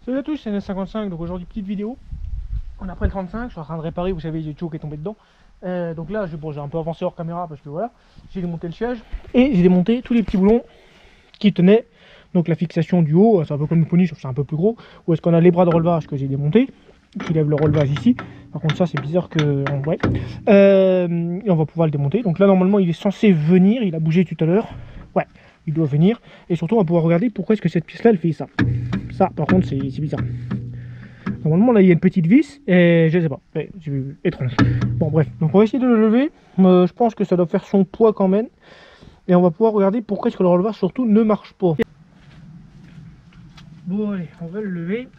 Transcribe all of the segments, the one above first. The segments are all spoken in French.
Salut à tous, c'est NS55, donc aujourd'hui petite vidéo. On a après le 35, je suis en train de réparer, vous savez, j'ai Joe qui est tombé dedans. Donc là, j'ai un peu avancé hors caméra parce que voilà, j'ai démonté le siège et j'ai démonté tous les petits boulons qui tenaient. Donc la fixation du haut, c'est un peu comme le pony, sauf que c'est un peu plus gros. Où est-ce qu'on a les bras de relevage que j'ai démonté, qui lèvent le relevage ici. Par contre ça c'est bizarre que... Ouais. Et on va pouvoir le démonter. Donc là normalement il est censé venir, il a bougé tout à l'heure. Ouais, il doit venir. Et surtout on va pouvoir regarder pourquoi est-ce que cette pièce là elle fait ça. Ça par contre c'est bizarre. Normalement là il y a une petite vis et je sais pas, c'est étrange. Bon bref, donc on va essayer de le lever. Je pense que ça doit faire son poids quand même. Et on va pouvoir regarder pourquoi est-ce que le relevage surtout ne marche pas. Bon allez, on va le lever.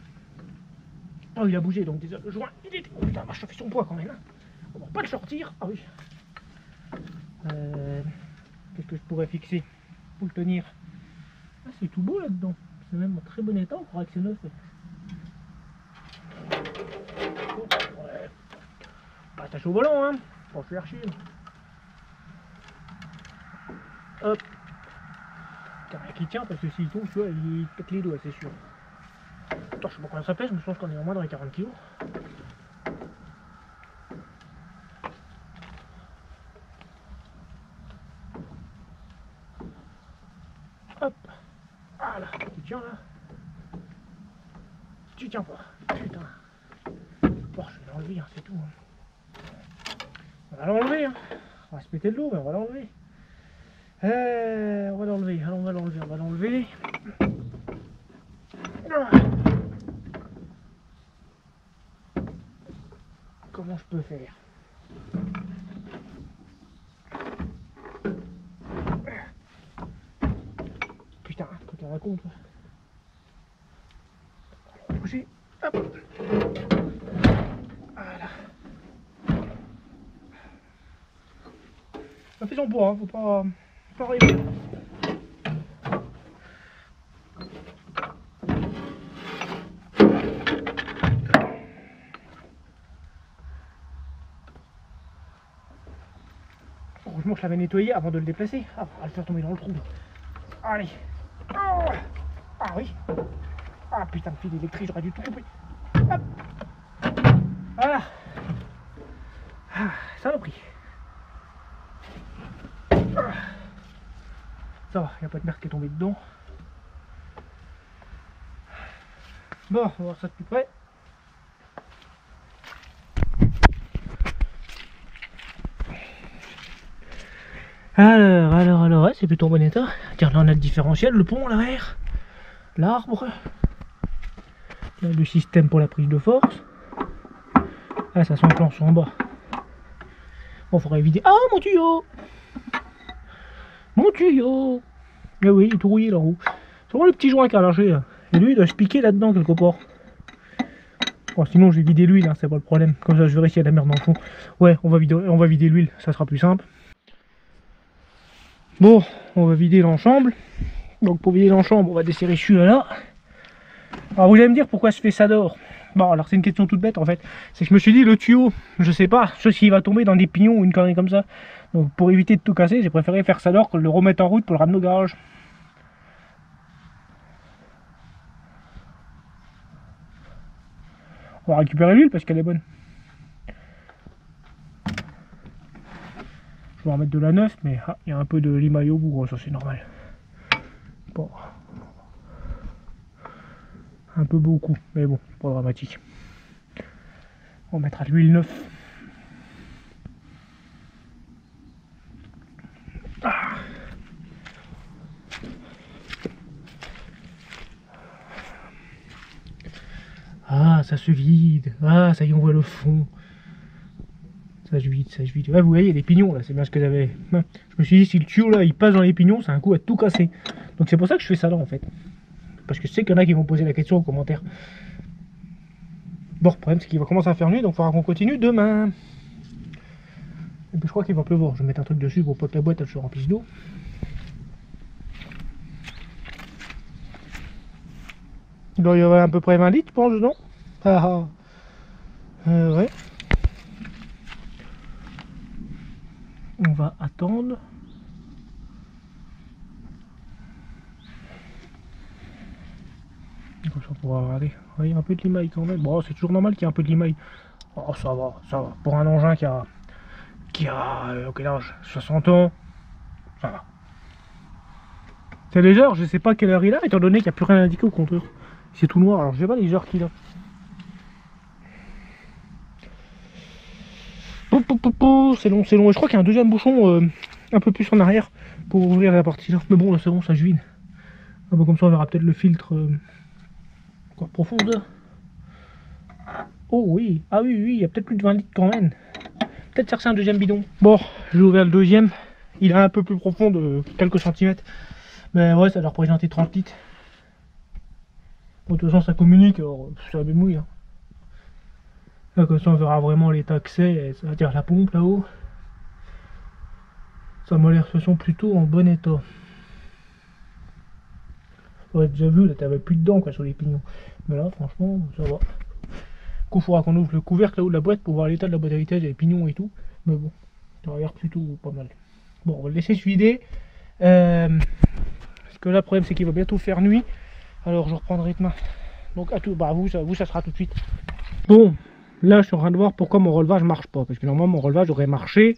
Oh il a bougé donc déjà le joint il était... Oh putain, ça fait son poids quand même. Hein. On va pas le sortir. Ah oui. Qu'est-ce que je pourrais fixer pour le tenir? Ah c'est tout beau là-dedans. C'est même en très bon état, on croirait que c'est neuf. Ouais. Pas attaché au volant, hein. Pas faire chier. Hop. T'as rien qui tient parce que s'il tombe, tu vois, il pète les doigts, c'est sûr. Attends, je sais pas combien ça pèse, mais je pense qu'on est au moins dans les 40 kg. Hop. Ah là, tu tiens là. Tu tiens pas. Putain. Bon, je vais l'enlever, hein, c'est tout. Hein. On va l'enlever, hein. On va se péter de l'eau, mais on va l'enlever. On va l'enlever, on va l'enlever, on va l'enlever. Comment je peux faire? Putain, quand tu racontes. Bouger. Hop. Voilà. Ça fait son poids, hein, faut pas rêver. Heureusement que je l'avais nettoyé avant de le déplacer. Ah, on va le faire tomber dans le trou. Allez. Oh. Ah oui. Ah putain de fil électrique, j'aurais dû tout couper. Hop. Voilà. Ah, saloperie. Ça va, il n'y a pas de merde qui est tombée dedans. Bon, on va voir ça de plus près. Alors, ouais, c'est plutôt en bon état. Tiens, là on a le différentiel, le pont, l'arrière, l'arbre, le système pour la prise de force. Ah, ça s'enclenche en bas. Bon, faudrait vider. Ah, mon tuyau! Mon tuyau! Ah oui, il est tout rouillé là-haut. C'est vraiment le petit joint qui a lâché. Et lui, il doit se piquer là-dedans quelque part. Bon, sinon, je vais vider l'huile, hein, c'est pas le problème. Comme ça, je verrai s'il y a de la merde dans le fond. Ouais, on va vider l'huile, ça sera plus simple. Bon, on va vider l'ensemble. Donc, pour vider l'ensemble, on va desserrer celui-là. Alors, vous allez me dire pourquoi je fais ça d'or. Bon, alors c'est une question toute bête en fait. C'est que je me suis dit, le tuyau, je sais pas, sauf s'il va tomber dans des pignons ou une connerie comme ça. Donc, pour éviter de tout casser, j'ai préféré faire ça d'or que de le remettre en route pour le ramener au garage. On va récupérer l'huile parce qu'elle est bonne. Je vais en mettre de la neuf, mais il y a un peu de limaille au bout, ça c'est normal. Bon. Un peu beaucoup, mais bon, pas dramatique. On mettra de l'huile neuve. Ah, ça se vide. Ah, ça y est, on voit le fond. Ça se vide, ça se vide. Ouais, vous voyez, les pignons, là, c'est bien ce que j'avais. Je me suis dit, si le tuyau, là, il passe dans les pignons, c'est un coup à tout casser. Donc c'est pour ça que je fais ça là, en fait. Parce que je sais qu'il y en a qui vont poser la question en commentaire. Bon, le problème, c'est qu'il va commencer à faire nuit, donc il faudra qu'on continue demain. Et puis je crois qu'il va pleuvoir. Je vais mettre un truc dessus pour pas que la boîte, elle se remplisse d'eau. Il doit y avoir à peu près 20 litres, je pense, dedans. Ah, ouais. On va attendre. comme ça on pourra regarder. Ouais, il y a un peu de limaille quand même. Bon, c'est toujours normal qu'il y ait un peu de limaille. Oh, ça va, ça va. Pour un engin qui a quel âge, 60 ans, ça va. C'est les heures, je sais pas quelle heure il a, étant donné qu'il n'y a plus rien indiqué au compteur. C'est tout noir, alors je sais pas les heures qu'il a. C'est long, c'est long. Et je crois qu'il y a un deuxième bouchon un peu plus en arrière pour ouvrir la partie là. Mais bon, là c'est bon, ça juine. Ah bah, comme ça on verra peut-être le filtre encore profondeur. Oh oui, ah oui, oui, il y a peut-être plus de 20 litres quand même. Peut-être chercher un deuxième bidon. Bon, j'ai ouvert le deuxième. Il est un peu plus profond de quelques centimètres. Mais ouais, ça doit représenter 30 litres. Bon, de toute façon, ça communique, alors ça va mouille. Hein. Là, comme ça, on verra vraiment l'état que c'est, c'est-à-dire la pompe là-haut. Ça m'a l'air de toute façon plutôt en bon état. Ouais, déjà vu, là, t'avais plus de dents quoi, sur les pignons. Mais là, franchement, ça va. Il faudra qu'on ouvre le couvercle là-haut de la boîte pour voir l'état de la boîte à vitesse, les pignons et tout. Mais bon, ça a l'air plutôt pas mal. Bon, on va le laisser se vider. Parce que là, le problème, c'est qu'il va bientôt faire nuit. Alors, je reprendrai demain. Donc, à tout, bah, vous, ça sera tout de suite. Bon, là, je suis en train de voir pourquoi mon relevage marche pas. Parce que normalement, mon relevage aurait marché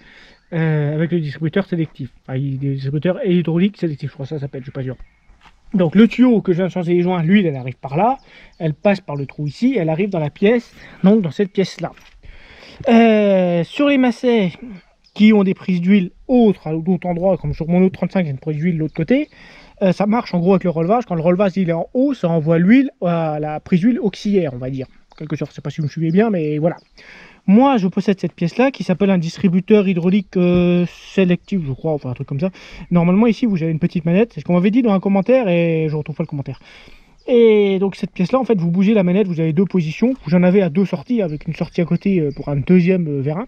avec le distributeur sélectif. Enfin, le distributeur hydraulique sélectif, je crois que ça s'appelle, je suis pas sûr. Donc, le tuyau que je viens de changer les joints, l'huile, elle arrive par là. Elle passe par le trou ici. Elle arrive dans la pièce, donc dans cette pièce-là. Sur les macets qui ont des prises d'huile autres à d'autres endroits, comme sur mon autre 35, j'ai une prise d'huile de l'autre côté. Ça marche en gros avec le relevage. Quand le relevage il est en haut, ça envoie l'huile à la prise d'huile auxiliaire, on va dire. Quelque sorte, je ne sais pas si vous me suivez bien, mais voilà. Moi, je possède cette pièce-là qui s'appelle un distributeur hydraulique sélectif, je crois, enfin un truc comme ça. Normalement, ici, vous avez une petite manette. C'est ce qu'on m'avait dit dans un commentaire et je retrouve pas le commentaire. Et donc, cette pièce-là, en fait, vous bougez la manette, vous avez deux positions. J'en avais à deux sorties avec une sortie à côté pour un deuxième vérin.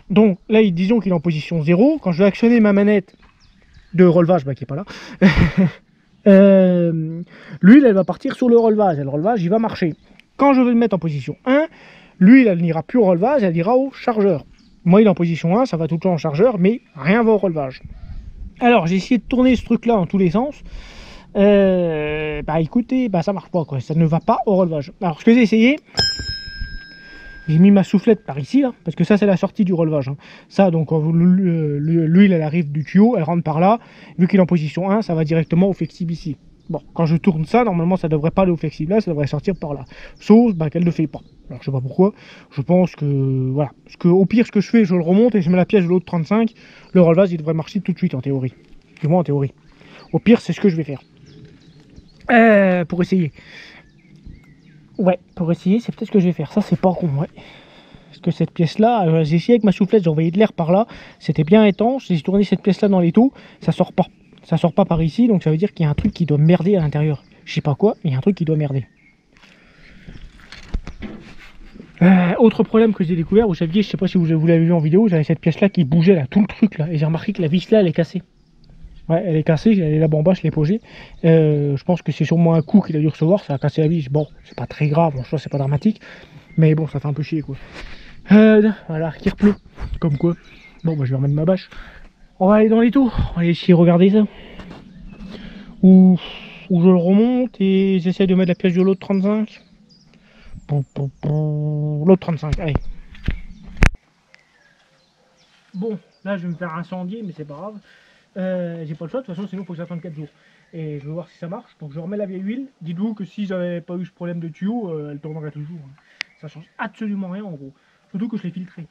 Donc là, disons qu'il est en position 0. Quand je vais actionner ma manette de relevage, bah, qui n'est pas là, l'huile, elle va partir sur le relevage. Et le relevage, il va marcher. Quand je vais le mettre en position 1, l'huile, elle n'ira plus au relevage, elle ira au chargeur. Moi, il est en position 1, ça va tout le temps en chargeur, mais rien va au relevage. Alors, j'ai essayé de tourner ce truc-là en tous les sens. Bah écoutez, bah ça marche pas, quoi. Ça ne va pas au relevage. Alors, ce que j'ai essayé, j'ai mis ma soufflette par ici, là, parce que ça, c'est la sortie du relevage. Hein. Ça, donc, l'huile, elle arrive du tuyau, elle rentre par là. Vu qu'il est en position 1, ça va directement au flexible ici. Bon, quand je tourne ça, normalement, ça devrait pas aller au flexible là, ça devrait sortir par là. Sauf bah, qu'elle ne le fait pas. Alors, je sais pas pourquoi. Je pense que, voilà. Parce que, au pire, ce que je fais, je le remonte et je mets la pièce de l'autre 35. Le relevage, il devrait marcher tout de suite, en théorie. Du moins, en théorie. Au pire, c'est ce que je vais faire. Pour essayer. Ouais, pour essayer, c'est peut-être ce que je vais faire. Ça, c'est pas con, ouais. Parce que cette pièce-là, j'ai essayé avec ma soufflette, j'ai envoyé de l'air par là. C'était bien étanche. J'ai tourné cette pièce-là dans l'étau. Ça sort pas. Ça sort pas par ici. Donc ça veut dire qu'il y a un truc qui doit merder à l'intérieur. Je sais pas quoi, mais il y a un truc qui doit merder. Autre problème que j'ai découvert, vous saviez, je sais pas si vous l'avez vu en vidéo, j'avais cette pièce-là qui bougeait là, tout le truc là. Et j'ai remarqué que la vis là, elle est cassée. Ouais, elle est cassée, elle est là-bas en bas, je l'ai posée. Je pense que c'est sûrement un coup qu'il a dû recevoir, ça a cassé la vis. Bon, c'est pas très grave, en soi, c'est pas dramatique. Mais bon, ça fait un peu chier quoi. Voilà, qui repleut. Comme quoi. Bon, bah, je vais remettre ma bâche. On va aller dans les tours. On va aller essayer de regarder ça. Ou je le remonte et j'essaie de mettre la pièce de l'autre 35. L'autre 35, allez. Bon, là je vais me faire incendier, mais c'est pas grave. J'ai pas le choix, de toute façon, sinon il faut que j'attende 4 jours. Et je vais voir si ça marche. Donc je remets la vieille huile. Dites-vous que si j'avais pas eu ce problème de tuyau, elle tournerait toujours. Hein. Ça change absolument rien en gros. Surtout que je l'ai filtré.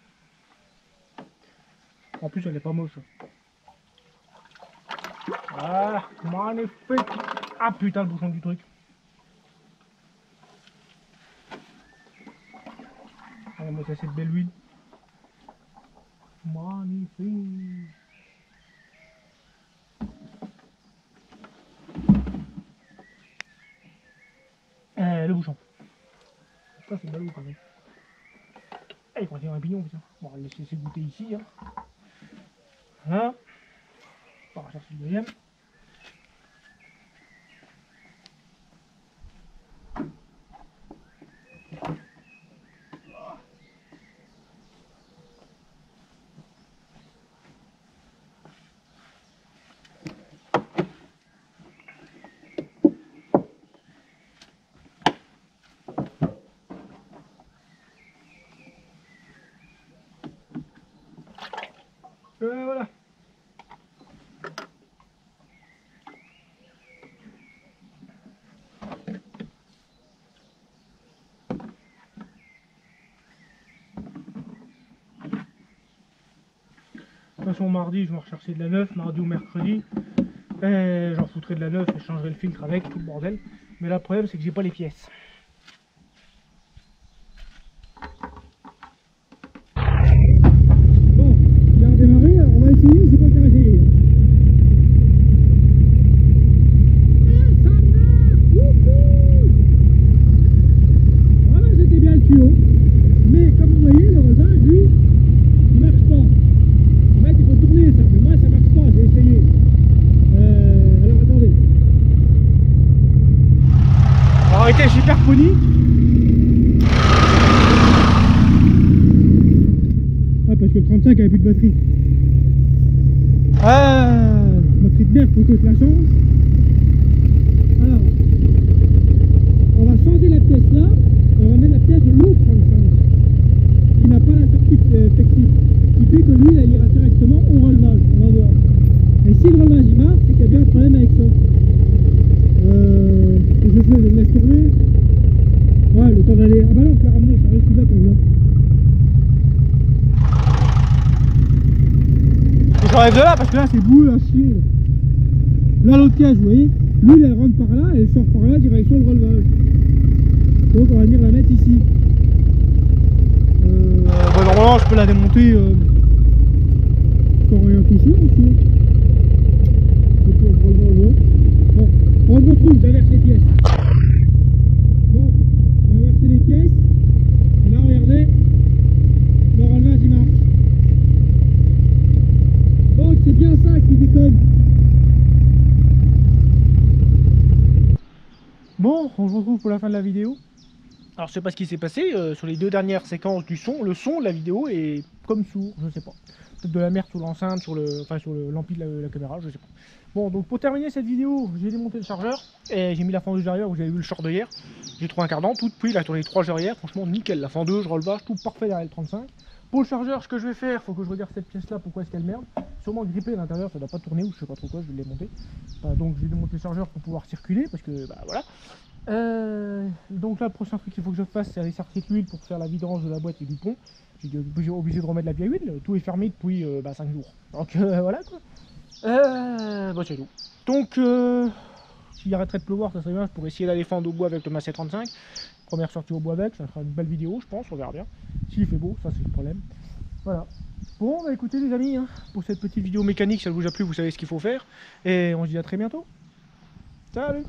En plus, elle est pas moche. Ah, magnifique. Ah putain, le bouchon du truc. Allez, moi, ça c'est de belle huile. Magnifique. Le bouchon. Ça, c'est belle huile quand même. Eh, il faut un pignon, putain. Bon, on va le laisser goûter ici. Hein. Voilà. On va chercher le deuxième. Voilà. De toute façon, mardi, je vais rechercher de la neuf, mardi ou mercredi. J'en foutrai de la neuf et je changerai le filtre avec, tout le bordel. Mais là, le problème, c'est que j'ai pas les pièces. Bon, il a redémarré, alors on va essayer, c'est pas le faire essayer. Ah, ça marche! Wouhou! Voilà, c'était bien le tuyau. Mais comme vous voyez, le revin, lui, il marche pas. En fait, il faut tourner ça, mais moi, ça marche pas, j'ai essayé. Alors, attendez. Alors, arrêtez, hyperponique. Ah, parce que le 35 avait plus de batterie. Ah, batterie de merde, faut que je la change. Alors, on va changer la pièce là, et on va mettre la pièce de l'autre 35, qui n'a pas la sortie flexible. Ce qui fait que lui, il ira directement au relevage. On va voir. Et si le relevage il marche, c'est qu'il y a bien un problème avec ça. Je le laisse tourner. Ouais, le temps d'aller. Ah bah non, je l'ai ramené, ça reste là comme là. J'enlève de là parce que là c'est boueux à chier. Là l'autre pièce, vous voyez, lui elle rentre par là et elle sort par là direction le relevage. Donc on va venir la mettre ici. Bah normalement je peux la démonter sans rien toucher aussi. Bon, on le retrouve, j'inverse les pièces. Bon, on a inversé les pièces. Et là regardez, le relevage il marche. Donc c'est bien ça qui déconne. Bon, on se retrouve pour la fin de la vidéo. Alors je sais pas ce qui s'est passé sur les deux dernières séquences du son. Le son de la vidéo est comme sourd, je sais pas. Peut-être de la merde sur l'enceinte, sur l'ampli de la caméra, je sais pas. Bon, donc pour terminer cette vidéo, j'ai démonté le chargeur et j'ai mis la fendeuse derrière. Vous avez vu le short de hier. J'ai trouvé un cardan, tout depuis, il a tourné 3 heures hier. Franchement nickel, la fendeuse, relevage, tout parfait derrière le 35. Pour le chargeur, ce que je vais faire, faut que je regarde cette pièce là, pourquoi est-ce qu'elle merde. Sûrement grippé à l'intérieur, ça doit pas tourner ou je sais pas trop quoi, je vais le démonter. Donc je vais démonter le chargeur pour pouvoir circuler parce que bah voilà. Donc là le prochain truc qu'il faut que je fasse, c'est aller sortir l'huile pour faire la vidange de la boîte et du pont. J'ai obligé de remettre la vieille huile, tout est fermé depuis 5 jours. Donc voilà quoi. Bah c'est tout. Donc s'il arrêterait de pleuvoir, ça serait bien, je pourrais essayer d'aller fendre au bois avec le Massey 35. Première sortie au bois avec, ça fera une belle vidéo je pense, on verra bien. S'il fait beau, ça c'est le problème. Voilà. Bon bah écoutez les amis, hein, pour cette petite vidéo mécanique, si ça vous a plu, vous savez ce qu'il faut faire. Et on se dit à très bientôt. Salut!